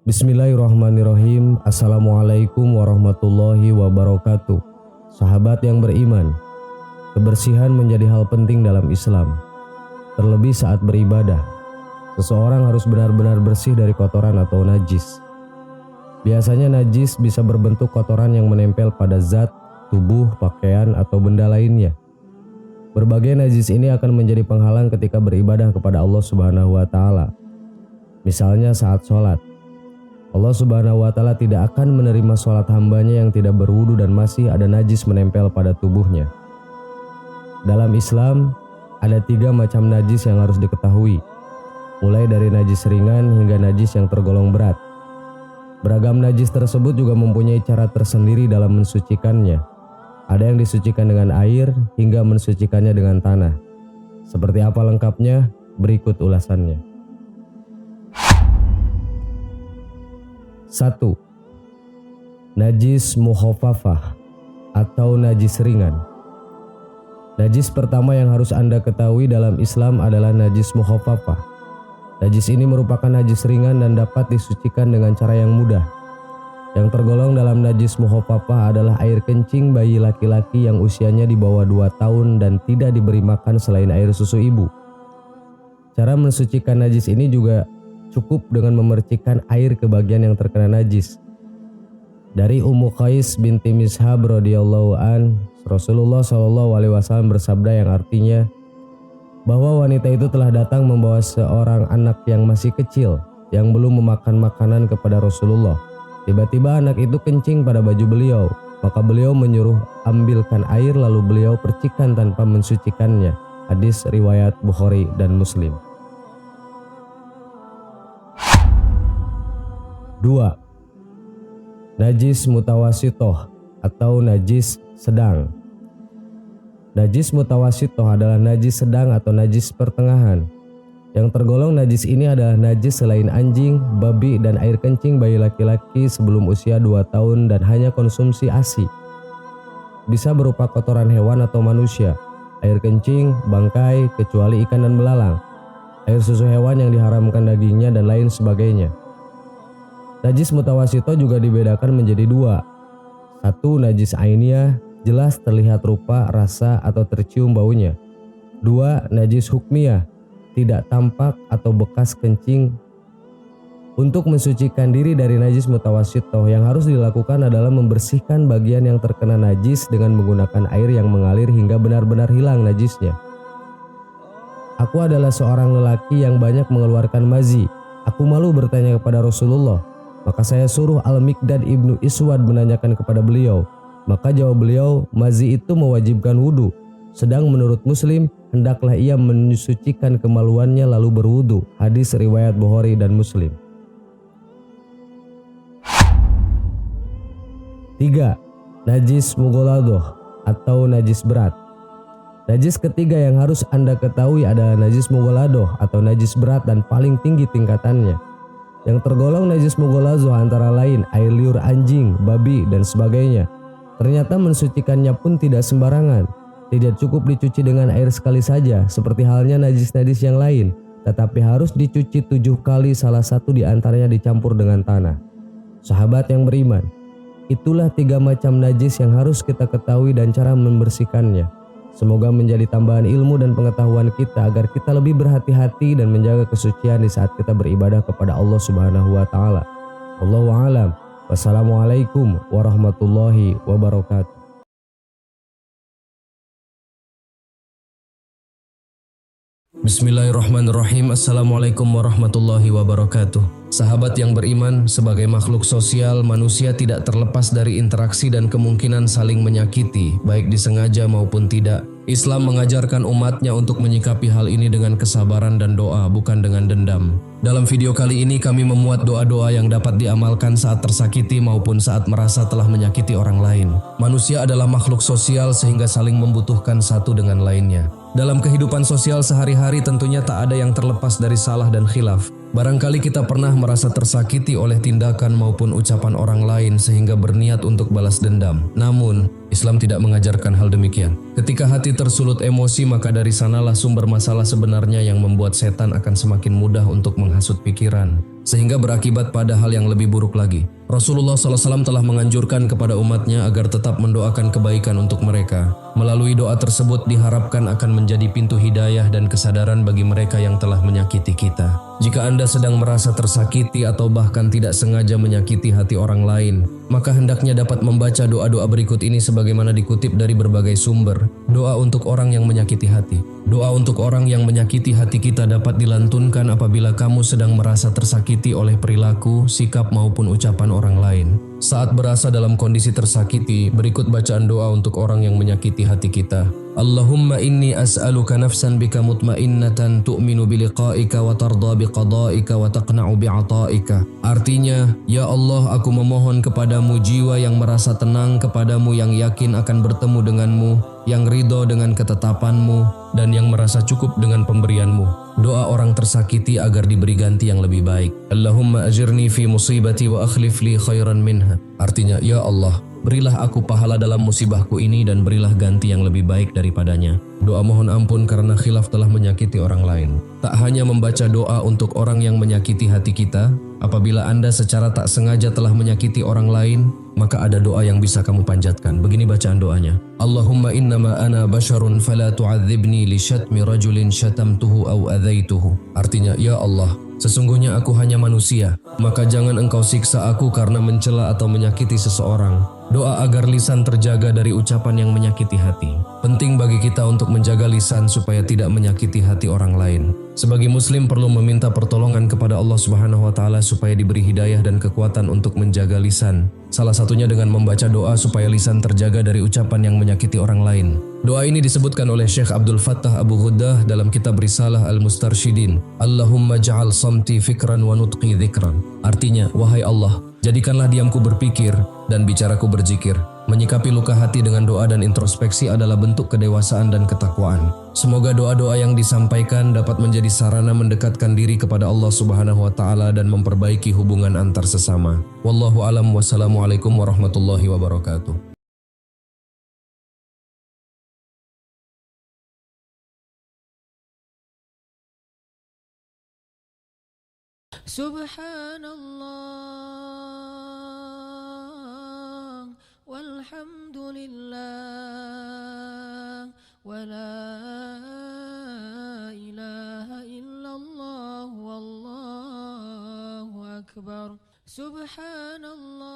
Bismillahirrahmanirrahim. Assalamualaikum warahmatullahi wabarakatuh. Sahabat yang beriman, kebersihan menjadi hal penting dalam Islam. Terlebih saat beribadah, seseorang harus benar-benar bersih dari kotoran atau najis. Biasanya najis bisa berbentuk kotoran yang menempel pada zat, tubuh, pakaian, atau benda lainnya. Berbagai najis ini akan menjadi penghalang ketika beribadah kepada Allah Subhanahu wa Ta'ala. Misalnya saat sholat, Allah Subhanahu wa Ta'ala tidak akan menerima sholat hambanya yang tidak berwudu dan masih ada najis menempel pada tubuhnya. Dalam Islam, ada 3 macam najis yang harus diketahui, mulai dari najis ringan hingga najis yang tergolong berat. Beragam najis tersebut juga mempunyai cara tersendiri dalam mensucikannya. Ada yang disucikan dengan air hingga mensucikannya dengan tanah. Seperti apa lengkapnya? Berikut ulasannya. 1. Najis mukhafafah atau najis ringan. Najis pertama yang harus Anda ketahui dalam Islam adalah najis mukhafafah. Najis ini merupakan najis ringan dan dapat disucikan dengan cara yang mudah. Yang tergolong dalam najis mukhafafah adalah air kencing bayi laki-laki yang usianya di bawah 2 tahun dan tidak diberi makan selain air susu ibu. Cara mensucikan najis ini juga cukup dengan memercikkan air ke bagian yang terkena najis. Dari Ummu Qais binti Mishab radhiyallahu an, Rasulullah SAW bersabda yang artinya bahwa wanita itu telah datang membawa seorang anak yang masih kecil yang belum memakan makanan kepada Rasulullah. Tiba-tiba anak itu kencing pada baju beliau, maka beliau menyuruh ambilkan air lalu beliau percikan tanpa mensucikannya. Hadis riwayat Bukhari dan Muslim. 2. Najis mutawasitoh atau najis sedang. Najis mutawasitoh adalah najis sedang atau najis pertengahan. Yang tergolong najis ini adalah najis selain anjing, babi, dan air kencing bayi laki-laki sebelum usia 2 tahun dan hanya konsumsi ASI. Bisa berupa kotoran hewan atau manusia, air kencing, bangkai, kecuali ikan dan belalang, air susu hewan yang diharamkan dagingnya, dan lain sebagainya. Najis mutawasito juga dibedakan menjadi 2. 1. Najis ainiyah, jelas terlihat rupa, rasa, atau tercium baunya. 2. Najis hukmiyah, tidak tampak atau bekas kencing. Untuk mensucikan diri dari najis mutawasito, yang harus dilakukan adalah membersihkan bagian yang terkena najis dengan menggunakan air yang mengalir hingga benar-benar hilang najisnya. Aku adalah seorang lelaki yang banyak mengeluarkan mazi. Aku malu bertanya kepada Rasulullah. Maka saya suruh Al-Miqdad ibnu Iswad menanyakan kepada beliau. Maka jawab beliau, mazi itu mewajibkan wudu. Sedang menurut Muslim, hendaklah ia mensucikan kemaluannya lalu berwudu. Hadis riwayat Bukhari dan Muslim. 3. Najis mughaladoh atau najis berat. Najis ketiga yang harus Anda ketahui adalah najis mughaladoh atau najis berat dan paling tinggi tingkatannya. Yang tergolong najis mughaladoh antara lain air liur anjing, babi, dan sebagainya. Ternyata mensucikannya pun tidak sembarangan. Tidak cukup dicuci dengan air sekali saja seperti halnya najis-najis yang lain, tetapi harus dicuci 7 kali, salah satu di antaranya dicampur dengan tanah. Sahabat yang beriman, itulah 3 macam najis yang harus kita ketahui dan cara membersihkannya. Semoga menjadi tambahan ilmu dan pengetahuan kita agar kita lebih berhati-hati dan menjaga kesucian di saat kita beribadah kepada Allah Subhanahu wa Ta'ala. Wallahu a'lam. Wassalamualaikum warahmatullahi wabarakatuh. Bismillahirrahmanirrahim. Assalamualaikum warahmatullahi wabarakatuh. Sahabat yang beriman, sebagai makhluk sosial, manusia tidak terlepas dari interaksi dan kemungkinan saling menyakiti, baik disengaja maupun tidak. Islam mengajarkan umatnya untuk menyikapi hal ini dengan kesabaran dan doa, bukan dengan dendam. Dalam video kali ini kami memuat doa-doa yang dapat diamalkan saat tersakiti maupun saat merasa telah menyakiti orang lain. Manusia adalah makhluk sosial sehingga saling membutuhkan satu dengan lainnya. Dalam kehidupan sosial sehari-hari tentunya tak ada yang terlepas dari salah dan khilaf. Barangkali kita pernah merasa tersakiti oleh tindakan maupun ucapan orang lain sehingga berniat untuk balas dendam. Namun, Islam tidak mengajarkan hal demikian. Ketika hati tersulut emosi, maka dari sanalah sumber masalah sebenarnya yang membuat setan akan semakin mudah untuk menghasut pikiran, sehingga berakibat pada hal yang lebih buruk lagi. Rasulullah SAW telah menganjurkan kepada umatnya agar tetap mendoakan kebaikan untuk mereka. Melalui doa tersebut diharapkan akan menjadi pintu hidayah dan kesadaran bagi mereka yang telah menyakiti kita. Jika Anda sedang merasa tersakiti atau bahkan tidak sengaja menyakiti hati orang lain, maka hendaknya dapat membaca doa-doa berikut ini sebagaimana dikutip dari berbagai sumber. Doa untuk orang yang menyakiti hati. Doa untuk orang yang menyakiti hati kita dapat dilantunkan apabila kamu sedang merasa tersakiti oleh perilaku, sikap maupun ucapan orang lain. Saat berasa dalam kondisi tersakiti, berikut bacaan doa untuk orang yang menyakiti hati kita. Allahumma inni as'aluka nafsan bika mutmainnatan tu'minu biliqa'ika wa tarda biqada'ika wa taqna'u bi'ata'ika. Artinya, ya Allah, aku memohon kepadamu jiwa yang merasa tenang kepadamu, yang yakin akan bertemu denganmu, yang ridho dengan ketetapanmu, dan yang merasa cukup dengan pemberianmu. Doa orang tersakiti agar diberi ganti yang lebih baik. Allahumma ajirni fi musibati wa akhlif li khairan minha. Artinya, ya Allah, berilah aku pahala dalam musibahku ini dan berilah ganti yang lebih baik daripadanya. Doa mohon ampun karena khilaf telah menyakiti orang lain. Tak hanya membaca doa untuk orang yang menyakiti hati kita, apabila Anda secara tak sengaja telah menyakiti orang lain, maka ada doa yang bisa kamu panjatkan. Begini bacaan doanya. Allahumma innama ana basharun fala tu'adzibni li syatmi rajulin syatamtuhu au adzaituhu. Artinya, ya Allah, sesungguhnya aku hanya manusia, maka jangan engkau siksa aku karena mencela atau menyakiti seseorang. Doa agar lisan terjaga dari ucapan yang menyakiti hati. Penting bagi kita untuk menjaga lisan supaya tidak menyakiti hati orang lain. Sebagai muslim perlu meminta pertolongan kepada Allah Subhanahu wa taala supaya diberi hidayah dan kekuatan untuk menjaga lisan. Salah satunya dengan membaca doa supaya lisan terjaga dari ucapan yang menyakiti orang lain. Doa ini disebutkan oleh Syekh Abdul Fattah Abu Ghuddah dalam kitab Risalah Al-Mustarsyidin. Allahumma ja'al samti fikran wa nutqi dzikran. Artinya, wahai Allah, jadikanlah diamku berpikir dan bicaraku berzikir. Menyikapi luka hati dengan doa dan introspeksi adalah bentuk kedewasaan dan ketakwaan. Semoga doa-doa yang disampaikan dapat menjadi sarana mendekatkan diri kepada Allah Subhanahu wa taala dan memperbaiki hubungan antar sesama. Wallahu alam, wassalamualaikum warahmatullahi wabarakatuh. Subhanallah walhamdulillah wa la ilaha illallah wallahu akbar. Subhanallah